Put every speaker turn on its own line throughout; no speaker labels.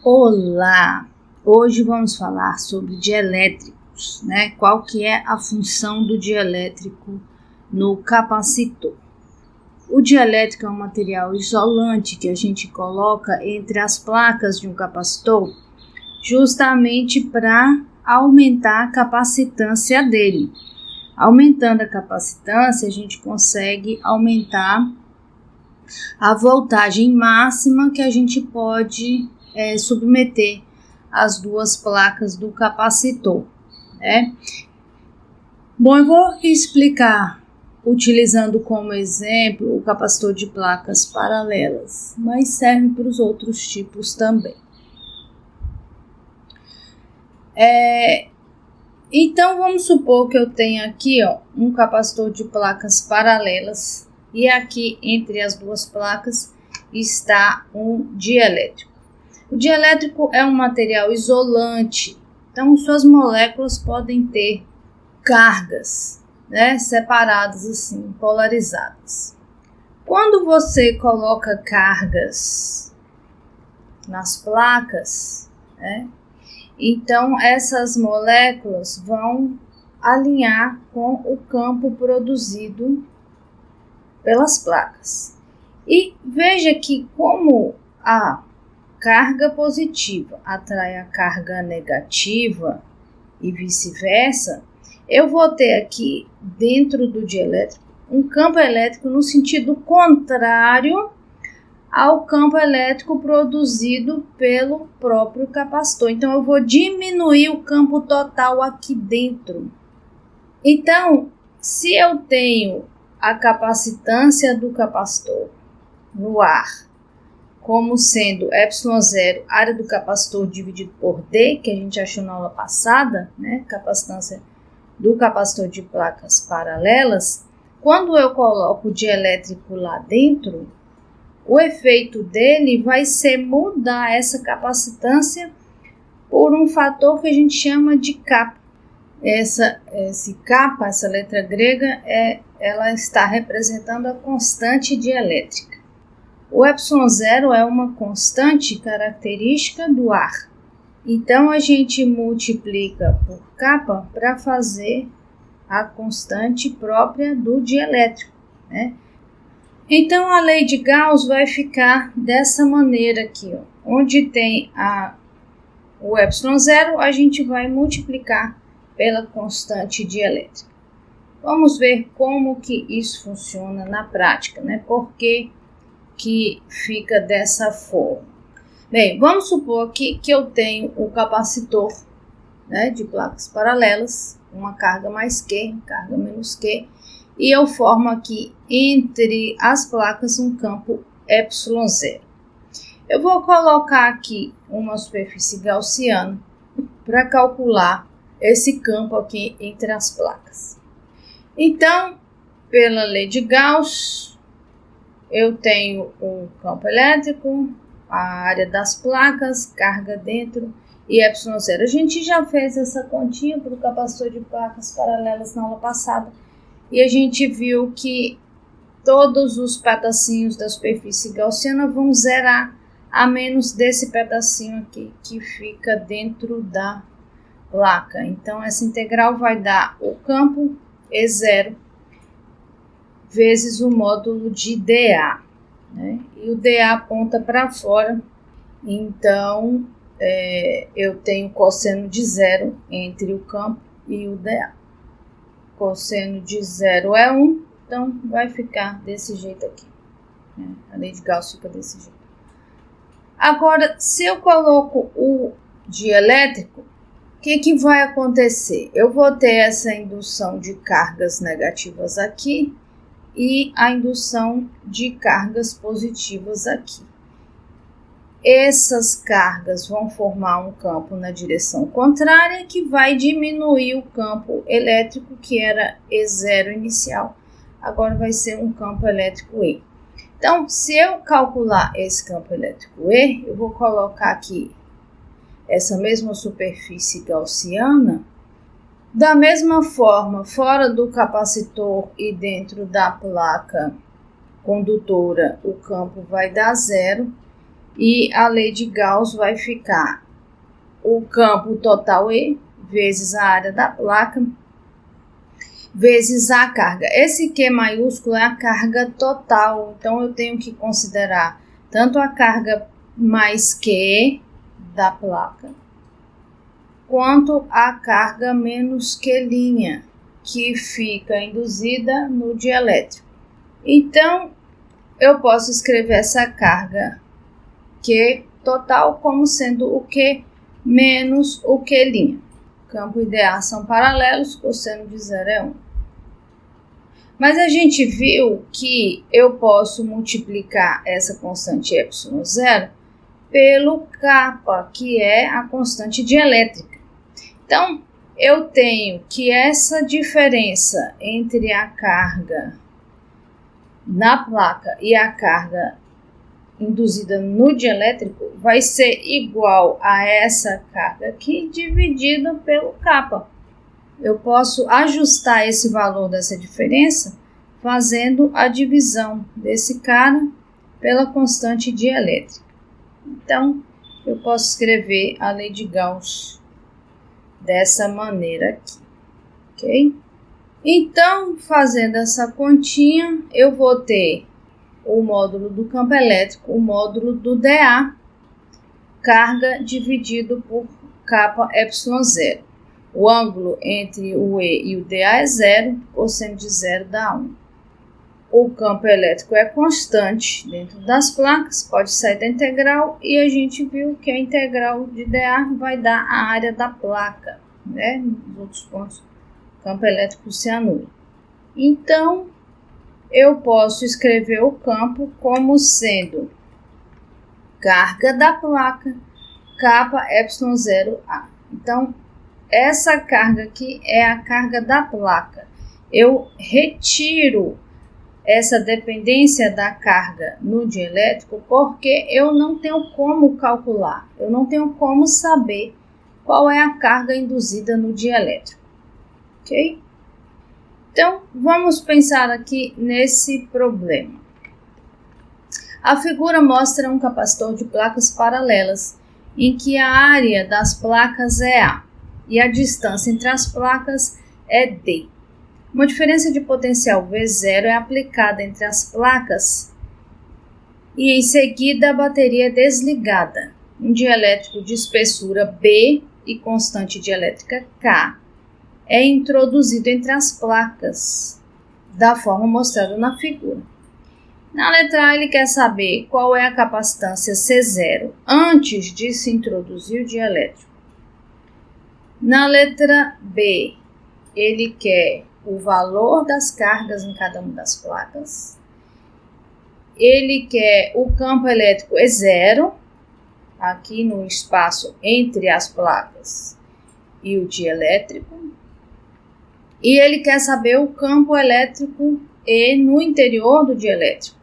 Olá! Hoje vamos falar sobre dielétricos, né? Qual que é a função do dielétrico no capacitor? O dielétrico é um material isolante que a gente coloca entre as placas de um capacitor justamente para aumentar a capacitância dele. Aumentando a capacitância, a gente consegue aumentar a voltagem máxima que a gente pode submeter as duas placas do capacitor, né? Bom, eu vou explicar utilizando como exemplo o capacitor de placas paralelas, mas serve para os outros tipos também. Então, vamos supor que eu tenha aqui um capacitor de placas paralelas e aqui entre as duas placas está um dielétrico. O dielétrico é um material isolante, então suas moléculas podem ter cargas, né, separadas assim, polarizadas. Quando você coloca cargas nas placas, né, então essas moléculas vão alinhar com o campo produzido pelas placas. E veja que como a carga positiva atrai a carga negativa e vice-versa, eu vou ter aqui dentro do dielétrico um campo elétrico no sentido contrário ao campo elétrico produzido pelo próprio capacitor. Então, eu vou diminuir o campo total aqui dentro. Então, se eu tenho a capacitância do capacitor no ar como sendo ε0, área do capacitor dividido por D, que a gente achou na aula passada, né? Capacitância do capacitor de placas paralelas. Quando eu coloco o dielétrico lá dentro, o efeito dele vai ser mudar essa capacitância por um fator que a gente chama de kappa. Esse kappa, essa letra grega, ela está representando a constante dielétrica. O ε0 é uma constante característica do ar. Então, a gente multiplica por kappa para fazer a constante própria do dielétrico, né? Então, a lei de Gauss vai ficar dessa maneira aqui, onde tem o ε0, a gente vai multiplicar pela constante dielétrica. Vamos ver como que isso funciona na prática, né? Por que fica dessa forma? Bem, vamos supor aqui que eu tenho o capacitor, né, de placas paralelas, uma carga mais Q, carga menos Q, e eu formo aqui entre as placas um campo ε0. Eu vou colocar aqui uma superfície gaussiana para calcular esse campo aqui entre as placas. Então, pela lei de Gauss, eu tenho o campo elétrico, a área das placas, carga dentro e ε0. A gente já fez essa continha para o capacitor de placas paralelas na aula passada e a gente viu que todos os pedacinhos da superfície gaussiana vão zerar, a menos desse pedacinho aqui que fica dentro da placa. Então, essa integral vai dar o campo E0 vezes o módulo de dA, né? E o dA aponta para fora, então eu tenho cosseno de zero entre o campo e o dA. Cosseno de zero é 1, então vai ficar desse jeito aqui, né? A lei de Gauss fica desse jeito. Agora, se eu coloco o dielétrico, o que vai acontecer? Eu vou ter essa indução de cargas negativas aqui e a indução de cargas positivas aqui. Essas cargas vão formar um campo na direção contrária que vai diminuir o campo elétrico que era E0 inicial, agora vai ser um campo elétrico E. Então, se eu calcular esse campo elétrico E, eu vou colocar aqui essa mesma superfície gaussiana. Da mesma forma, fora do capacitor e dentro da placa condutora, o campo vai dar zero. E a lei de Gauss vai ficar o campo total E vezes a área da placa vezes a carga. Esse Q maiúsculo é a carga total, então eu tenho que considerar tanto a carga mais Q da placa, quanto a carga menos Q', que fica induzida no dielétrico. Então, eu posso escrever essa carga Q total como sendo o Q menos o Q'. Campo e DA são paralelos, cosseno de 0 é 1. Mas a gente viu que eu posso multiplicar essa constante ε0 pelo kappa, que é a constante dielétrica. Então, eu tenho que essa diferença entre a carga na placa e a carga induzida no dielétrico vai ser igual a essa carga aqui dividida pelo kappa. Eu posso ajustar esse valor dessa diferença fazendo a divisão desse cara pela constante dielétrica. Então, eu posso escrever a lei de Gauss dessa maneira aqui, ok? Então, fazendo essa continha, eu vou ter o módulo do campo elétrico, o módulo do dA, carga dividido por kappa ε0. O ângulo entre o E e o dA é 0, cosseno de 0 dá 1. O campo elétrico é constante dentro das placas, pode sair da integral, e a gente viu que a integral de dA vai dar a área da placa, né? Nos outros pontos, o campo elétrico se anula. Então, eu posso escrever o campo como sendo carga da placa, kappa ε0A. Então, essa carga aqui é a carga da placa. Eu retiro essa dependência da carga no dielétrico porque eu não tenho como calcular, eu não tenho como saber qual é a carga induzida no dielétrico, ok? Então, vamos pensar aqui nesse problema. A figura mostra um capacitor de placas paralelas, em que a área das placas é A e a distância entre as placas é D. Uma diferença de potencial V0 é aplicada entre as placas e em seguida a bateria é desligada. Um dielétrico de espessura B e constante dielétrica K é introduzido entre as placas, da forma mostrada na figura. Na letra A, ele quer saber qual é a capacitância C0 antes de se introduzir o dielétrico. Na letra B, ele quer o valor das cargas em cada uma das placas. Ele quer o campo elétrico E0, aqui no espaço entre as placas e o dielétrico. E ele quer saber o campo elétrico E no interior do dielétrico.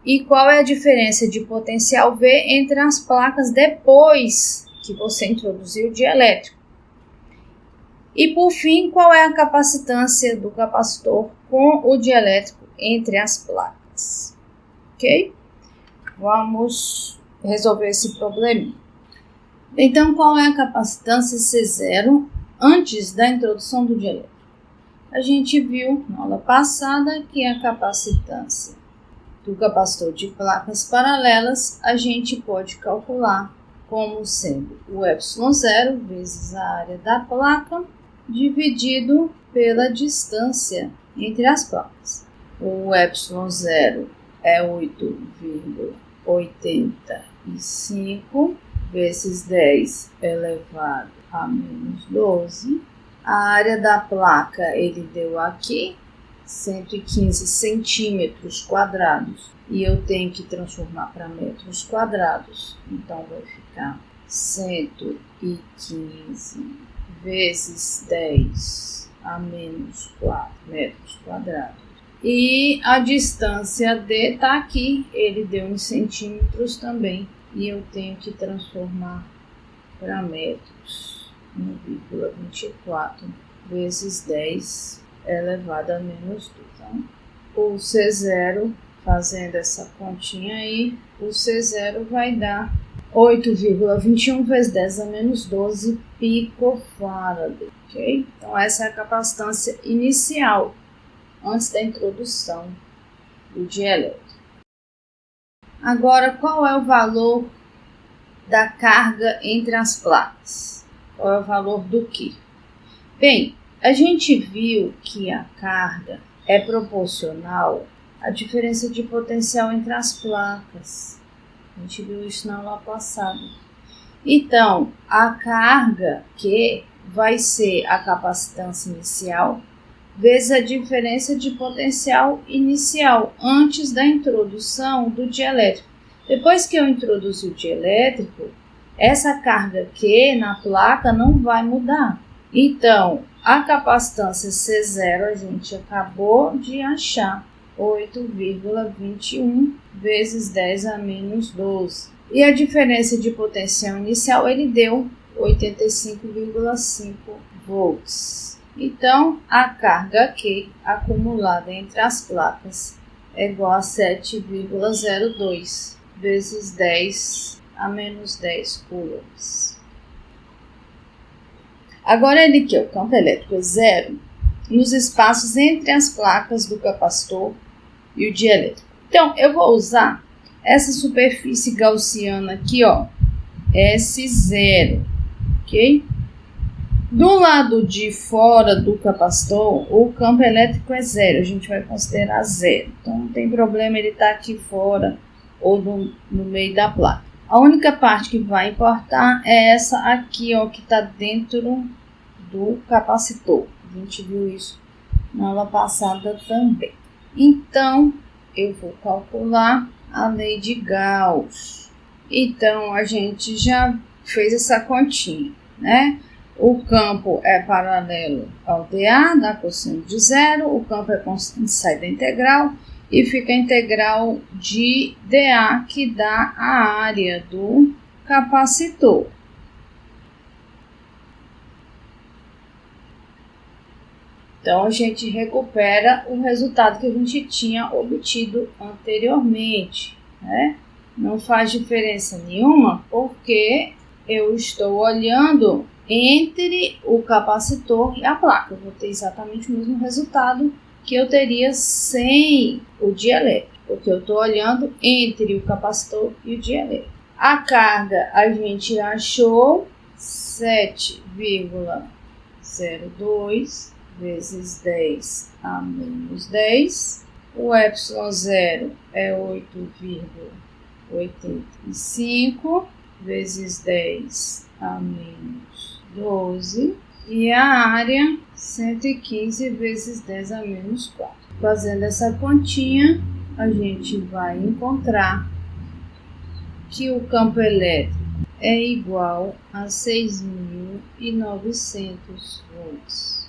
E qual é a diferença de potencial V entre as placas depois que você introduziu o dielétrico. E por fim, qual é a capacitância do capacitor com o dielétrico entre as placas. Ok? Vamos resolver esse problema. Então, qual é a capacitância C0 antes da introdução do dielétrico? A gente viu na aula passada que a capacitância do capacitor de placas paralelas a gente pode calcular como sendo o ε0 vezes a área da placa dividido pela distância entre as placas. O ε0 é 8,85 vezes 10 elevado a menos 12. A área da placa ele deu aqui 115 centímetros quadrados e eu tenho que transformar para metros quadrados, então vai ficar 115 vezes 10 a menos 4 metros quadrados. E a distância D está aqui, ele deu em centímetros também, e eu tenho que transformar para metros, 1,24 vezes 10 elevado a menos 2. Então, o C0 Fazendo essa continha aí, o C0 vai dar 8,21 vezes 10 a menos 12 picofarad, ok? Então, essa é a capacitância inicial, antes da introdução do dielétrico. Agora, qual é o valor da carga entre as placas? Qual é o valor do quê? Bem, a gente viu que a carga é proporcional à diferença de potencial entre as placas. A gente viu isso na aula passada. Então, a carga Q vai ser a capacitância inicial vezes a diferença de potencial inicial antes da introdução do dielétrico. Depois que eu introduzi o dielétrico, essa carga Q na placa não vai mudar. Então, a capacitância C0 a gente acabou de achar, 8,21 vezes 10 a menos 12. E a diferença de potencial inicial, ele deu 85,5 volts. Então, a carga Q acumulada entre as placas é igual a 7,02 vezes 10 a menos 10 coulombs. Agora ele quer o campo elétrico é zero nos espaços entre as placas do capacitor e o dielétrico. Então, eu vou usar essa superfície gaussiana aqui, ó, S0, ok? Do lado de fora do capacitor, o campo elétrico é zero, a gente vai considerar zero. Então, não tem problema ele estar aqui fora ou no meio da placa. A única parte que vai importar é essa aqui, ó, que está dentro do capacitor. A gente viu isso na aula passada também. Então, eu vou calcular a lei de Gauss. Então, a gente já fez essa continha, né? O campo é paralelo ao dA, dá cosseno de zero. O campo é constante, sai da integral. E fica a integral de dA, que dá a área do capacitor. Então, a gente recupera o resultado que a gente tinha obtido anteriormente, né? Não faz diferença nenhuma, porque eu estou olhando entre o capacitor e a placa. Eu vou ter exatamente o mesmo resultado que eu teria sem o dielétrico, porque eu estou olhando entre o capacitor e o dielétrico. A carga a gente achou 7,02 vezes 10 a menos 10. O ε0 é 8,85 vezes 10 a menos 12. E a área, 115 vezes 10 a menos 4. Fazendo essa continha, a gente vai encontrar que o campo elétrico é igual a 6.900 volts.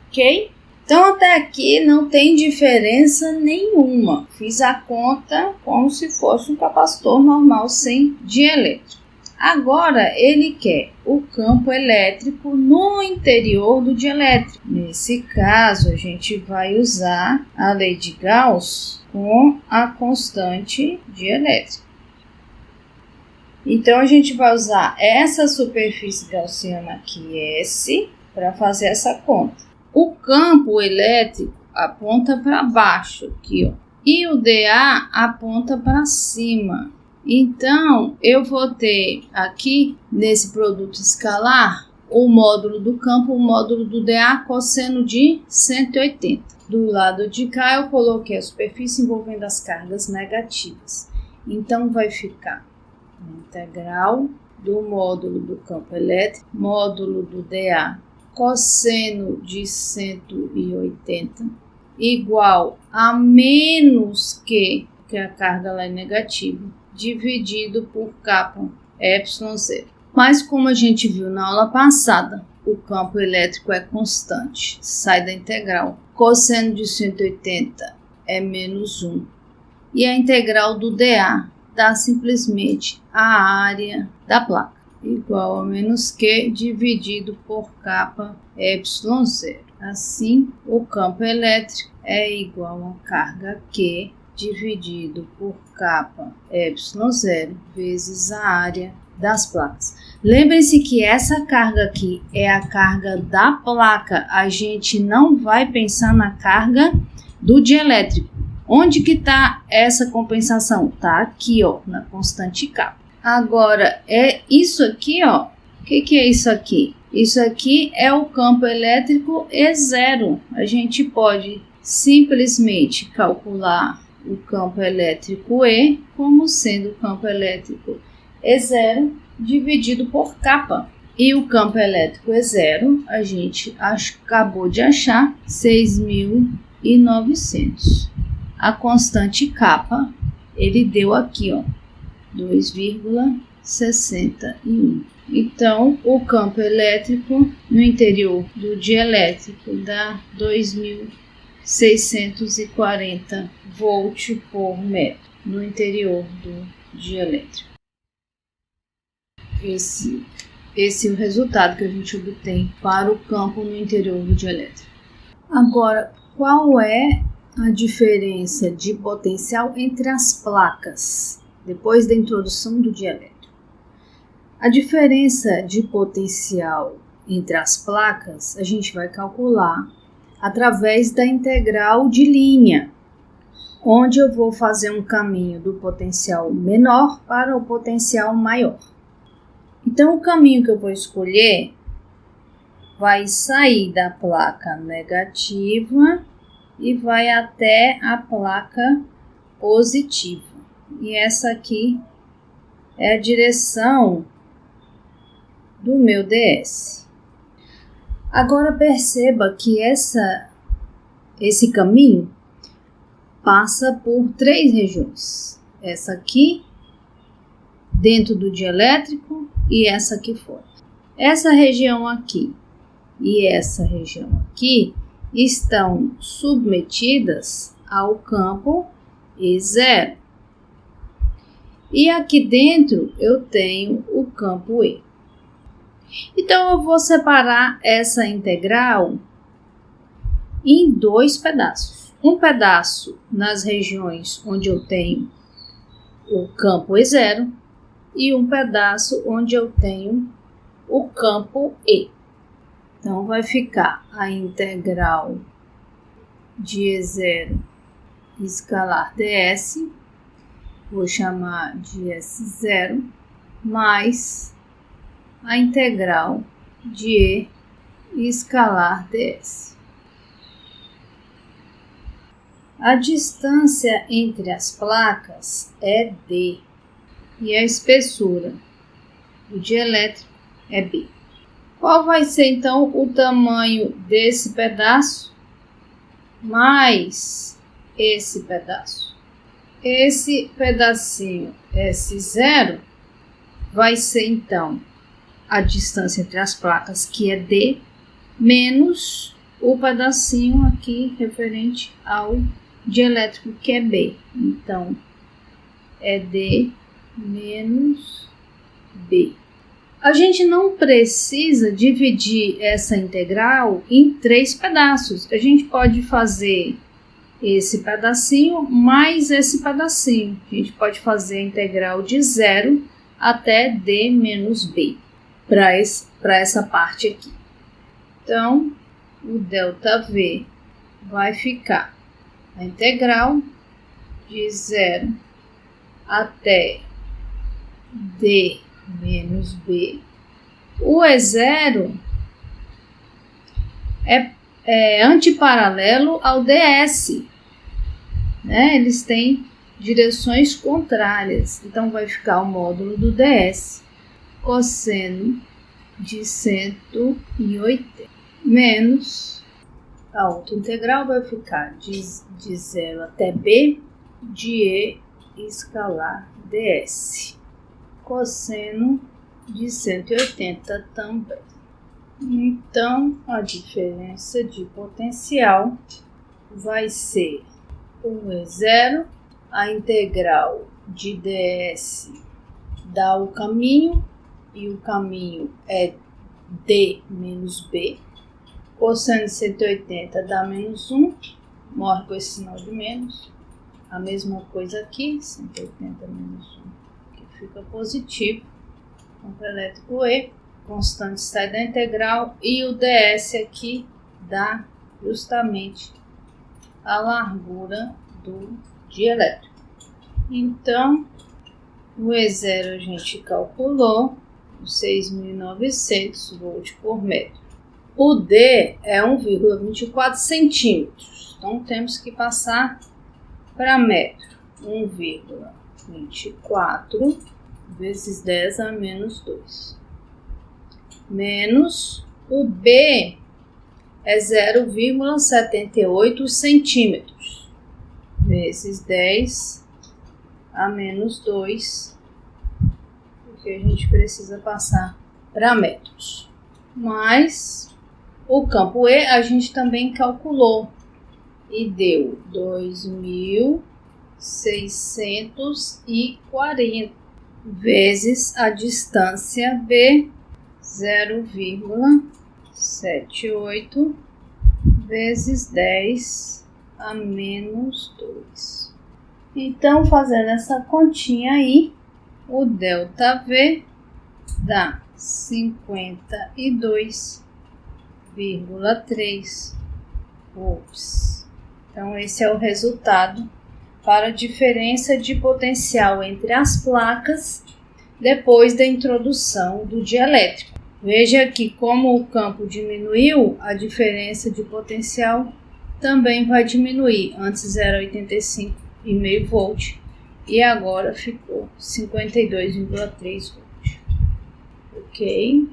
Ok? Então, até aqui não tem diferença nenhuma. Fiz a conta como se fosse um capacitor normal sem dielétrico. Agora, ele quer o campo elétrico no interior do dielétrico. Nesse caso, a gente vai usar a lei de Gauss com a constante dielétrica. Então, a gente vai usar essa superfície gaussiana aqui, S, para fazer essa conta. O campo elétrico aponta para baixo, aqui, ó, e o dA aponta para cima. Então, eu vou ter aqui, nesse produto escalar, o módulo do campo, o módulo do dA, cosseno de 180. Do lado de cá, eu coloquei a superfície envolvendo as cargas negativas. Então, vai ficar a integral do módulo do campo elétrico, módulo do dA, cosseno de 180, igual a menos que a carga lá é negativa, dividido por kappa ε0. Mas como a gente viu na aula passada, o campo elétrico é constante, sai da integral. Cosseno de 180 é menos 1. E a integral do dA dá simplesmente a área da placa. igual a menos Q dividido por capa Y0. Assim, o campo elétrico é igual a carga Q dividido por capa Y0 vezes a área das placas. Lembrem-se que essa carga aqui é a carga da placa. A gente não vai pensar na carga do dielétrico. Onde que está essa compensação? Está aqui, ó, na constante K. Agora, é isso aqui, ó. O que é isso aqui? Isso aqui é o campo elétrico E0. A gente pode simplesmente calcular o campo elétrico E como sendo o campo elétrico E0 dividido por capa. E o campo elétrico E0, a gente acabou de achar 6.900. A constante capa, ele deu aqui, ó, 2,61. Então, o campo elétrico no interior do dielétrico dá 2.640 volts por metro no interior do dielétrico. Esse é o resultado que a gente obtém para o campo no interior do dielétrico. Agora, qual é a diferença de potencial entre as placas depois da introdução do dielétrico? A diferença de potencial entre as placas a gente vai calcular através da integral de linha, onde eu vou fazer um caminho do potencial menor para o potencial maior. Então, o caminho que eu vou escolher vai sair da placa negativa e vai até a placa positiva. E essa aqui é a direção do meu DS. Agora perceba que esse caminho passa por 3 regiões. Essa aqui, dentro do dielétrico, e essa aqui fora. Essa região aqui e essa região aqui estão submetidas ao campo E0. E aqui dentro eu tenho o campo E. Então, eu vou separar essa integral em 2 pedaços. Um pedaço nas regiões onde eu tenho o campo E0 e um pedaço onde eu tenho o campo E. Então, vai ficar a integral de E0 escalar ds, vou chamar de S0, mais a integral de E escalar ds. A distância entre as placas é D e a espessura do dielétrico é B. Qual vai ser então o tamanho desse pedaço mais esse pedaço? Esse pedacinho S0 vai ser então a distância entre as placas, que é D, menos o pedacinho aqui referente ao dielétrico, que é B. Então, é D menos B. A gente não precisa dividir essa integral em 3 pedaços. A gente pode fazer esse pedacinho mais esse pedacinho. A gente pode fazer a integral de 0 até D menos B para essa parte aqui. Então, o ΔV vai ficar a integral de 0 até D menos B. O E0 é antiparalelo ao DS, né? Eles têm direções contrárias, então vai ficar o módulo do DS, cosseno de 180, menos a outra integral vai ficar de 0 até B de E escalar ds, cosseno de 180 também. Então, a diferença de potencial vai ser o E0, a integral de ds dá o caminho e o caminho é D menos B. Cosseno de 180 dá menos 1, morre com esse sinal de menos. A mesma coisa aqui, 180 menos 1, que fica positivo. Campo elétrico E, constante sai da integral e o ds aqui dá justamente a largura do dielétrico. Então, o E0 a gente calculou 6.900 volts por metro. O D é 1,24 centímetros, então temos que passar para metro. 1,24 vezes 10 a menos 2. Menos o B é 0,78 centímetros vezes 10 a menos 2, porque a gente precisa passar para metros. Mas o campo E a gente também calculou e deu 2.640 vezes a distância B, 0,78 vezes 10 a menos 2. Então, fazendo essa continha aí, o ΔV dá 52,3 volts. Então, esse é o resultado para a diferença de potencial entre as placas depois da introdução do dielétrico. Veja que como o campo diminuiu, a diferença de potencial também vai diminuir. Antes era 85,5 volt e agora ficou 52,3 volt. Ok?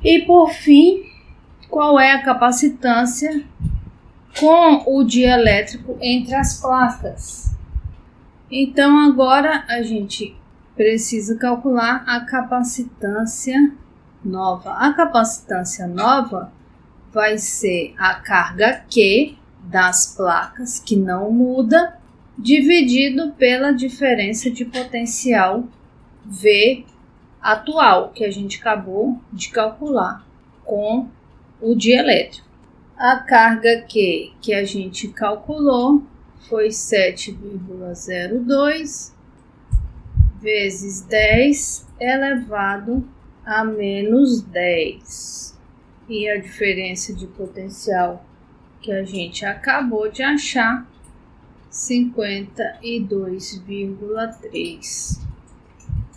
E por fim, qual é a capacitância com o dielétrico entre as placas? Então agora a gente precisa calcular a capacitância nova. A capacitância nova vai ser a carga Q das placas, que não muda, dividido pela diferença de potencial V atual, que a gente acabou de calcular com o dielétrico. A carga Q que a gente calculou foi 7,02 vezes 10 elevado a menos 10. E a diferença de potencial que a gente acabou de achar, 52,3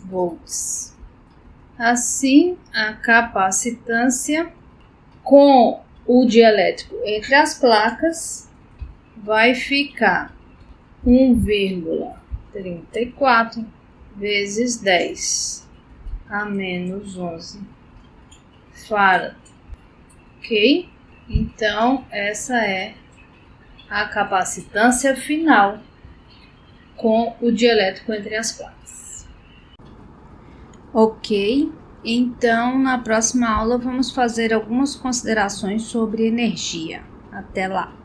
volts. Assim, a capacitância com o dielétrico entre as placas vai ficar 1,34 vezes 10 a menos 11 farad. Ok? Então, essa é a capacitância final com o dielétrico entre as placas. Ok? Então, na próxima aula vamos fazer algumas considerações sobre energia. Até lá!